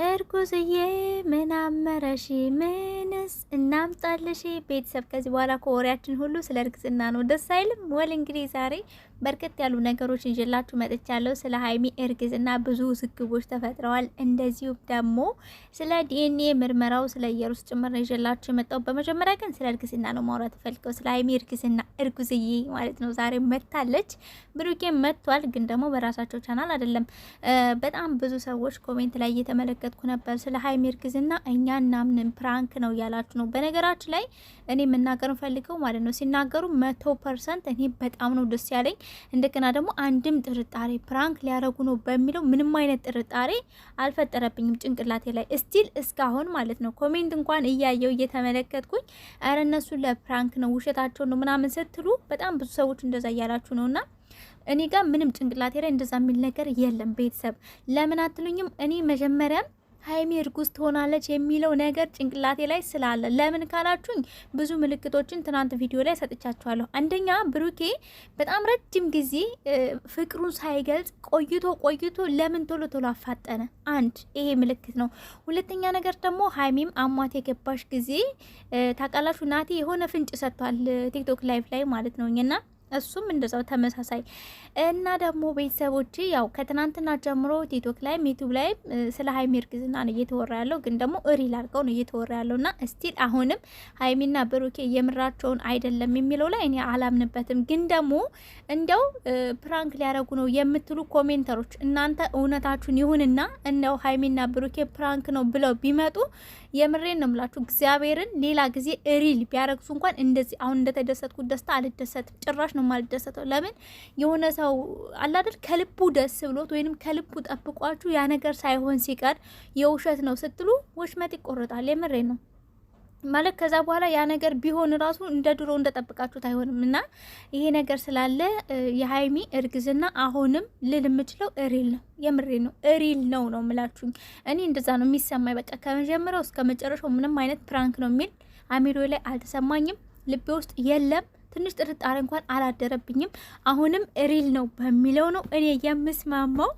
እርጉዝዬ ምን አመረሽ? ምንስ እናምጣልሽ? ቤተሰብ ከዚህ በኋላ ከወሬያችን ሁሉ ስለ እርግዝና ነው። ደስ አይልም? ወል እንግዲህ ዛሬ በርከት ያሉ ነገሮች ይዤላችሁ መጥቻለሁ። ስለ ሀይሚ እርግዝና ብዙ ውዝግቦች ተፈጥረዋል። እንደዚሁም ደግሞ ስለ ዲኤንኤ ምርመራው ስለ ኢየሩስ ጭምር ነው ይዤላችሁ የመጣው። በመጀመሪያ ግን ስለ እርግዝና ነው ማውራት ፈልገው፣ ስለ ሀይሚ እርግዝና። እርጉዝዬ ማለት ነው ዛሬ መታለች። ብሩኬ መጥቷል፣ ግን ደግሞ በራሳቸው ቻናል አይደለም። በጣም ብዙ ሰዎች ኮሜንት ላይ እየተመለከትኩ ነበር። ስለ ሀይሚ እርግዝና እኛ እናምንም ፕራንክ ነው እያላችሁ ነው። በነገራችን ላይ እኔ መናገር ፈልገው ማለት ነው ሲናገሩ 100% እኔ በጣም ነው ደስ ያለኝ። እንደገና ደግሞ አንድም ጥርጣሬ ፕራንክ ሊያረጉ ነው በሚለው ምንም አይነት ጥርጣሬ አልፈጠረብኝም ጭንቅላቴ ላይ ስቲል እስካሁን ማለት ነው። ኮሜንት እንኳን እያየው እየተመለከትኩኝ አረ እነሱ ለፕራንክ ነው ውሸታቸው ነው ምናምን ስትሉ በጣም ብዙ ሰዎች እንደዛ እያላችሁ ነውና እኔ ጋር ምንም ጭንቅላቴ ላይ እንደዛ የሚል ነገር የለም። ቤተሰብ ለምን አትሉኝም? እኔ መጀመሪያም ሀይሚ እርጉዝ ትሆናለች የሚለው ነገር ጭንቅላቴ ላይ ስላለ፣ ለምን ካላችሁኝ ብዙ ምልክቶችን ትናንት ቪዲዮ ላይ ሰጥቻችኋለሁ። አንደኛ ብሩኬ በጣም ረጅም ጊዜ ፍቅሩን ሳይገልጽ ቆይቶ ለምን ቶሎ ቶሎ አፋጠነ? አንድ ይሄ ምልክት ነው። ሁለተኛ ነገር ደግሞ ሀይሚም አሟት የገባሽ ጊዜ ታውቃላችሁ፣ ናቲ የሆነ ፍንጭ ሰጥቷል ቲክቶክ ላይቭ ላይ ማለት ነው እና እሱም እንደዛው ተመሳሳይ እና ደግሞ ቤተሰቦች ያው ከትናንትና ጀምሮ ቲክቶክ ላይ ዩቲዩብ ላይ ስለ ሀይሚ እርግዝና ነው እየተወራ ያለው፣ ግን ደግሞ ሪል አድርገው ነው እየተወራ ያለውና ስቲል አሁንም ሀይሚና ብሩኬ የምራቸውን አይደለም የሚለው ላይ እኔ አላምንበትም። ግን ደግሞ እንደው ፕራንክ ሊያረጉ ነው የምትሉ ኮሜንተሮች እናንተ እውነታችሁን ይሁንና እንደው ሀይሚና ብሩኬ ፕራንክ ነው ብለው ቢመጡ የምሬን ነው የምላችሁ እግዚአብሔርን ሌላ ጊዜ ሪል ቢያረግሱ እንኳን እንደዚህ አሁን እንደተደሰትኩት ደስታ አልደሰትም። ጭራሽ ነው ማልደሰተው። ለምን የሆነ ሰው አላደል ከልቡ ደስ ብሎት ወይንም ከልቡ ጠብቋችሁ ያ ነገር ሳይሆን ሲቀር የውሸት ነው ስትሉ ወሽመጥ ይቆረጣል። የምሬን ነው ማለት ከዛ በኋላ ያ ነገር ቢሆን ራሱ እንደ ድሮ እንደጠብቃችሁት አይሆንም። እና ይሄ ነገር ስላለ የሀይሚ እርግዝና አሁንም ልል የምችለው ሪል ነው። የምሬ ነው ሪል ነው ነው ምላችሁኝ። እኔ እንደዛ ነው የሚሰማኝ። በቃ ከመጀመሪያው እስከ መጨረሻው ምንም አይነት ፕራንክ ነው የሚል አሚሮ ላይ አልተሰማኝም። ልቤ ውስጥ የለም። ትንሽ ጥርጣሬ እንኳን አላደረብኝም። አሁንም ሪል ነው በሚለው ነው እኔ የምስማማው።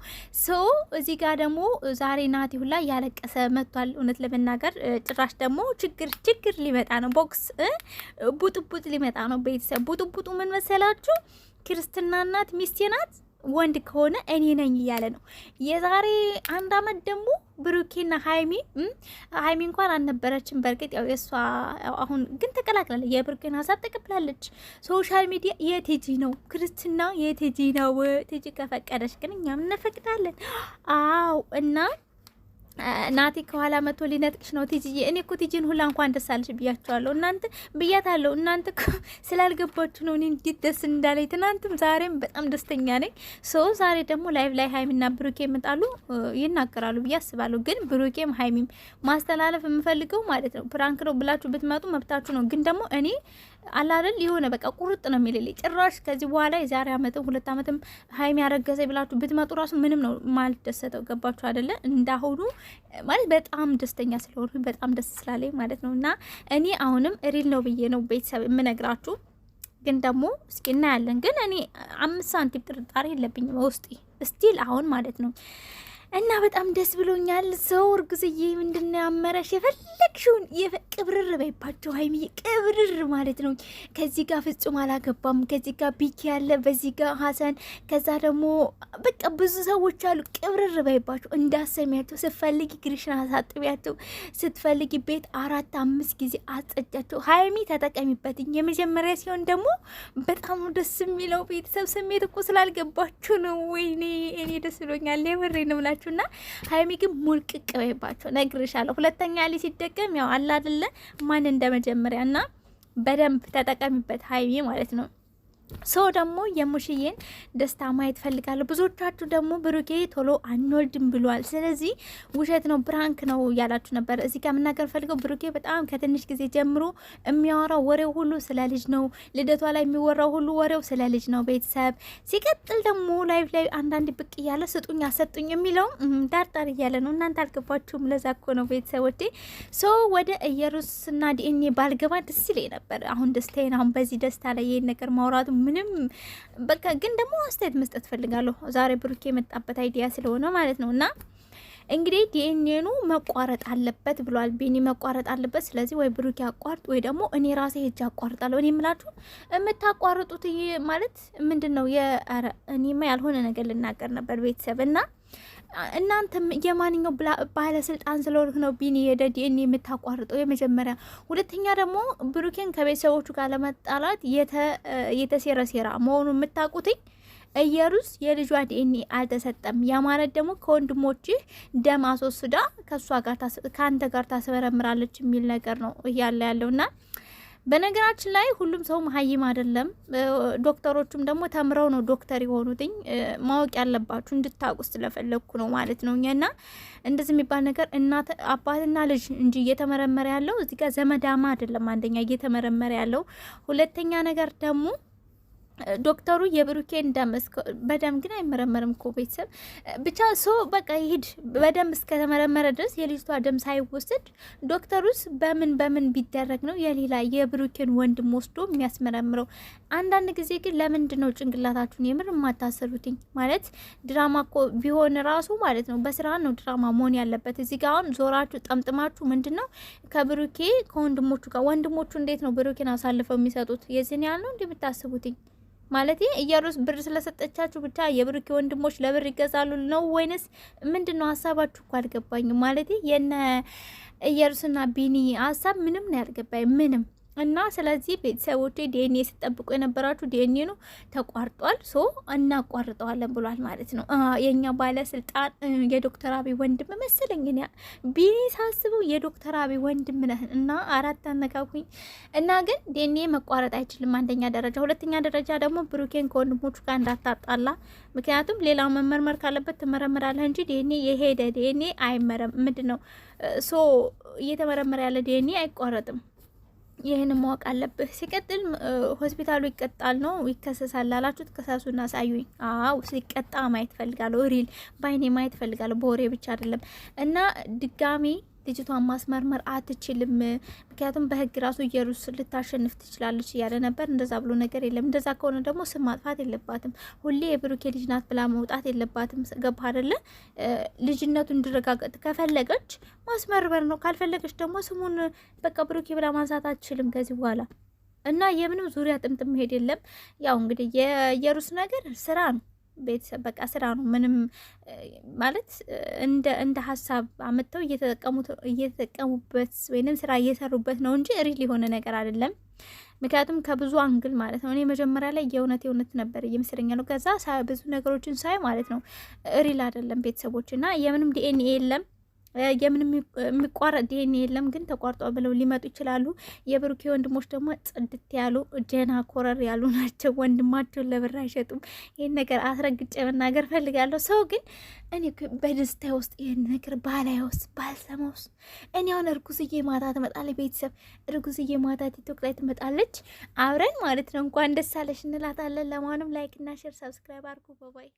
እዚህ ጋር ደግሞ ዛሬ ናቲ ሁላ ያለቀሰ መጥቷል። እውነት ለመናገር ጭራሽ ደግሞ ችግር ሊመጣ ነው። ቦክስ ቡጥቡጥ ሊመጣ ነው። ቤተሰብ ቡጥቡጡ ምን መሰላችሁ? ክርስትና እናት ሚስቴ ናት ወንድ ከሆነ እኔ ነኝ እያለ ነው። የዛሬ 1 አመት ደግሞ ብሩኬና ሀይሚ እንኳን አልነበረችም። በእርግጥ ያው የሷ አሁን ግን ተቀላቅላለች። የብሩኬን ሀሳብ ተቀብላለች። ሶሻል ሚዲያ የቲጂ ነው፣ ክርስትና የቲጂ ነው። ቲጂ ከፈቀደች ግን እኛም እንፈቅዳለን። አው እና ናቲ ከኋላ መቶ ሊነጥቅሽ ነው ቲጂዬ። እኔ እኮ ቲጂን ሁላ እንኳን ደስ አለሽ ብያቸዋለሁ። እናንተ ብያታለሁ። እናንተ ስላልገባችሁ ነው እኔ እንዴት ደስ እንዳለኝ ትናንትም ዛሬም በጣም ደስተኛ ነኝ። ዛሬ ደግሞ ላይቭ ላይ ሀይሚና ብሩኬ ይመጣሉ ይናገራሉ ብዬ አስባለሁ። ግን ብሩኬም ሀይሚም ማስተላለፍ የምፈልገው ማለት ነው ፕራንክ ነው ብላችሁ ብትመጡ መብታችሁ ነው። ግን ደግሞ እኔ አላደል የሆነ በቃ ቁርጥ ነው የሚልልኝ። ጭራሽ ከዚህ በኋላ የዛሬ አመትም 2 አመትም ሀይሚ ያረገዘ ብላችሁ ብትመጡ ራሱ ምንም ነው ማልደሰተው። ገባችሁ አይደለ? እንዳሁኑ ማለት በጣም ደስተኛ ስለሆኑ በጣም ደስ ስላለኝ ማለት ነው። እና እኔ አሁንም ሪል ነው ብዬ ነው ቤተሰብ የምነግራችሁ። ግን ደግሞ እስኪ እናያለን። ግን እኔ 5 ሳንቲም ጥርጣሬ የለብኝም ውስጤ ስቲል አሁን ማለት ነው። እና በጣም ደስ ብሎኛል። እርጉዝዬ ምንድነው ያመረሽ? የፈለግሽውን ቅብርር በይባቸው ሀይሚዬ፣ ቅብርር ማለት ነው። ከዚህ ጋር ፍጹም አላገባም፣ ከዚህ ጋር ቢኪ ያለ፣ በዚህ ጋር ሀሰን፣ ከዛ ደግሞ በቃ ብዙ ሰዎች አሉ። ቅብርር በይባቸው፣ እንዳሰሚያቸው። ስትፈልጊ ግሪሽን አሳጥቢያቸው፣ ስትፈልጊ ቤት 4-5 ጊዜ አጸጃቸው። ሀይሚ ተጠቀሚበትኝ። የመጀመሪያ ሲሆን ደግሞ በጣም ደስ የሚለው ቤተሰብ ስሜት እኮ ስላልገባችሁ ነው። ወይኔ እኔ ደስ ብሎኛል። የምሬ ነው ብላችሁ እና ሀይሚ ግን ሙልቅቅ በይባቸው ነግርሻለሁ። ሁለተኛ ላይ ሲደገም ያው አላ አይደለ ማን እንደመጀመሪያ እና በደንብ ተጠቀሚበት ሀይሚ ማለት ነው። ደግሞ የሙሽዬን ደስታ ማየት ፈልጋለሁ። ብዙዎቻችሁ ደግሞ ብሩኬ ቶሎ አንወልድም ብሏል፣ ስለዚህ ውሸት ነው ፕራንክ ነው እያላችሁ ነበር። እዚህ ጋር መናገር ፈልገው ብሩኬ በጣም ከትንሽ ጊዜ ጀምሮ የሚያወራው ወሬው ሁሉ ስለ ልጅ ነው። ልደቷ ላይ የሚወራው ሁሉ ወሬው ስለ ልጅ ነው። ቤተሰብ ሲቀጥል ደግሞ ላይቭ ላይ አንዳንድ ብቅ እያለ ስጡኝ አሰጡኝ የሚለው ዳርዳር እያለ ነው። እናንተ አልገባችሁም። ለዛ እኮ ነው ቤተሰቦቼ። ወደ ኢየሩስና ዲኤንኤ ባልገባ ደስ ይለኝ ነበር። አሁን ደስታዬን አሁን በዚህ ደስታ ላይ ይሄን ነገር ማውራቱ ምንም በቃ ግን ደግሞ አስተያየት መስጠት ፈልጋለሁ። ዛሬ ብሩኬ የመጣበት አይዲያ ስለሆነ ማለት ነውና እንግዲህ ዲኤንኤኑ መቋረጥ አለበት ብሏል ቢኒ፣ መቋረጥ አለበት። ስለዚህ ወይ ብሩክ ያቋርጥ ወይ ደግሞ እኔ ራሴ ሄጄ አቋርጣለሁ። እኔ የምላችሁ የምታቋርጡት ማለት ምንድነው? እኔማ ያልሆነ ነገር ልናገር ነበር ቤተሰብ እና እናንተም የማንኛው ባለስልጣን ስለሆንክ ነው ቢኒ የደ ዲኤንኤ የምታቋርጠው? የመጀመሪያ። ሁለተኛ ደግሞ ብሩኬን ከቤተሰቦቹ ጋር ለመጣላት የተሴረ ሴራ መሆኑን የምታውቁትኝ እየሩስ የልጇ ዲኤንኤ አልተሰጠም። ያ ማለት ደግሞ ከወንድሞችህ ደም አስወስዳ ከአንተ ጋር ታስመረምራለች የሚል ነገር ነው እያለ ያለውና በነገራችን ላይ ሁሉም ሰው መሀይም አይደለም። ዶክተሮቹም ደግሞ ተምረው ነው ዶክተር የሆኑትኝ። ማወቅ ያለባችሁ እንድታውቁ ስለፈለግኩ ነው ማለት ነው። እኛና እንደዚህ የሚባል ነገር እናት አባትና ልጅ እንጂ እየተመረመረ ያለው እዚህ ጋር ዘመዳማ አይደለም። አንደኛ እየተመረመረ ያለው፣ ሁለተኛ ነገር ደግሞ ዶክተሩ የብሩኬን ደም በደም ግን አይመረመርም እኮ ቤተሰብ ብቻ ሰው በቃ ይሄድ በደም እስከተመረመረ ድረስ የልጅቷ ደም ሳይወስድ ዶክተሩስ በምን ቢደረግ ነው የሌላ የብሩኬን ወንድም ወስዶ የሚያስመረምረው? አንዳንድ ጊዜ ግን ለምንድን ነው ጭንቅላታችሁን የምር የማታሰሩትኝ? ማለት ድራማ እኮ ቢሆን ራሱ ማለት ነው በስራ ነው ድራማ መሆን ያለበት። እዚህ ጋር አሁን ዞራችሁ ጠምጥማችሁ ምንድን ነው ከብሩኬ ከወንድሞቹ ጋር ወንድሞቹ እንዴት ነው ብሩኬን አሳልፈው የሚሰጡት? የዚህን ያህል ነው እንደምታስቡትኝ? ማለት እያሩስ ብር ስለሰጠቻችሁ ብቻ የብሩኬ ወንድሞች ለብር ይገዛሉ ነው ወይንስ ምንድነው ሀሳባችሁ? እኮ አልገባኝም። ማለት የነ እያሩስና ቢኒ ሀሳብ ምንም ነው ያልገባኝ ምንም። እና ስለዚህ ቤተሰቦቼ ዲኤንኤ ስጠብቁ የነበራችሁ ዲኤንኤ ነው ተቋርጧል፣ ሶ እናቋርጠዋለን ብሏል ማለት ነው። የኛ ባለስልጣን የዶክተር አብይ ወንድም መሰለኝ ቢኒ ሳስበው የዶክተር አብይ ወንድም ነህ እና አራት አነካኩኝ እና ግን ዲኤንኤ መቋረጥ አይችልም አንደኛ ደረጃ። ሁለተኛ ደረጃ ደግሞ ብሩኬን ከወንድሞቹ ጋር እንዳታጣላ። ምክንያቱም ሌላው መመርመር ካለበት ትመረምራለህ እንጂ ዲኤንኤ የሄደ ዲኤንኤ አይመረም ምንድን ነው ሶ እየተመረመረ ያለ ዲኤንኤ አይቋረጥም። ይህን ማወቅ አለብህ። ሲቀጥል ሆስፒታሉ ይቀጣል ነው ይከሰሳል ላላችሁት ከሳሱና ሳዩኝ። አው ሲቀጣ ማየት ፈልጋለሁ፣ ሪል ባይኔ ማየት ፈልጋለሁ፣ በወሬ ብቻ አይደለም። እና ድጋሚ ልጅቷን ማስመርመር አትችልም፣ ምክንያቱም በህግ ራሱ እየሩስ ልታሸንፍ ትችላለች እያለ ነበር። እንደዛ ብሎ ነገር የለም። እንደዛ ከሆነ ደግሞ ስም ማጥፋት የለባትም። ሁሌ የብሩኬ ልጅ ናት ብላ መውጣት የለባትም። ገባ አይደለ? ልጅነቱ እንዲረጋገጥ ከፈለገች ማስመርመር ነው፣ ካልፈለገች ደግሞ ስሙን በቃ ብሩኬ ብላ ማንሳት አትችልም ከዚህ በኋላ። እና የምንም ዙሪያ ጥምጥም መሄድ የለም። ያው እንግዲህ የሩስ ነገር ስራ ነው ቤተሰብ በቃ ስራ ነው። ምንም ማለት እንደ ሀሳብ አመጣው እየተጠቀሙበት ወይንም ስራ እየሰሩበት ነው እንጂ ሪል የሆነ ነገር አይደለም። ምክንያቱም ከብዙ አንግል ማለት ነው። እኔ መጀመሪያ ላይ የእውነት ነበር እየመሰለኝ ነው። ከዛ ብዙ ነገሮችን ሳይ ማለት ነው ሪል አይደለም ቤተሰቦች። እና የምንም ዲኤንኤ የለም የምንም የሚቋረጥ ዲኤንኤ የለም። ግን ተቋርጧ ብለው ሊመጡ ይችላሉ። የብሩኬ ወንድሞች ደግሞ ጽድት ያሉ ጀና ኮረር ያሉ ናቸው። ወንድማቸውን ለብር አይሸጡም። ይህን ነገር አስረግጬ መናገር ፈልጋለሁ። ሰው ግን እኔ በደስታ ውስጥ ይህን ነገር ባላየውስ ባልሰማውስ? እኔ አሁን እርጉዝዬ ማታ ትመጣለች። ቤተሰብ እርጉዝዬ ማታ ቲክቶክ ላይ ትመጣለች። አብረን ማለት ነው እንኳን ደስ አለሽ እንላታለን። ለማንም ላይክ እና ሼር ሰብስክራይብ አድርጉ። ባባይ